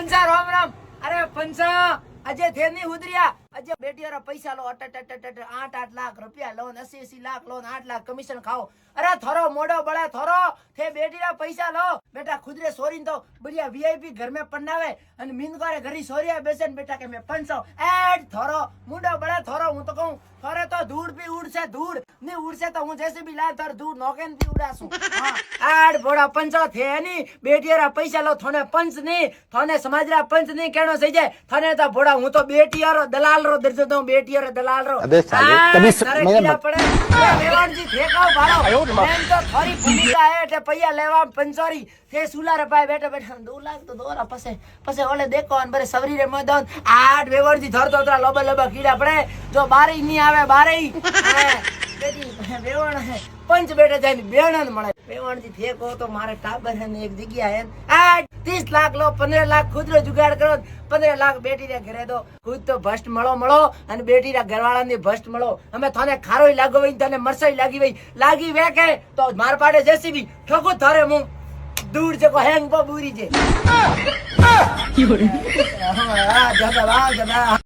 पंचा राम राम। अरे पंचा अजय थे नहीं उधरिया अजय बेटी और पैसा लो 8 लाख रुपया loan 80 lakh loan 8 lakh commission खाओ। अरे थोरो मोड़ो बड़ा थोरो थे बेटी रा पैसा लो बेटा खुदरे सोरी तो बढ़िया वीआईपी घर में पन्नावे अन मींदगारे घरी सोरिया बेसन बेटा के मैं 500 एड थोरो मुंडो बड़ा थोरो हूं तो कहूं थोरे तो धूड़ भी उड़से धूड़ नहीं उड़से तो हूं जैसे भी ला तर धूड़ नौकेन भी उड़ासू। हां एड बड़ा 500 थे नहीं बेटी रा पैसा लो थोने पंच नहीं थोने समाज रा पंच नहीं कहनो सही जाए थने तो बड़ा हूं तो बेटी रो दलाल रो दर्जो दो बेटी रो दलाल रो। अबे साले कभी मैं पड़े रेवान जी ठेकाओ भाड़ो मैं तो थोड़ी भूमिका है એટલે પૈયા લેવા પંચોરી તે સુલા રે ભાઈ બેઠા બેઠા 2 લાખ તો દોરા પસે પસે ઓલે દેખો અને બરે સવરી રે મદન આઠ વેવરજી ધરતો તરા લોબા લોબા કીડા પડે જો બારી ની આવે બારી બેટી વેવણ પંચ બેઠા જાય બેણન મળે વેવણજી ફેકો તો મારે ટાબર હે ને એક જગ્યા હે 30 લાખ લો 15 લાખ ખુદરો જુગાડ કરો 15 લાખ બેટી રે ઘરે દો ખુદ તો ભસ્ટ મળો અને બેટી રા ઘરવાળા ને ભસ્ટ મળો અમે તને ખારોય લાગો વઈ તને મરસાઈ લાગી વઈ લાગી વે કે તો માર પાડે જેસીબી ઠોકો થારે મુ दूर से को हैंग पर बुरी जे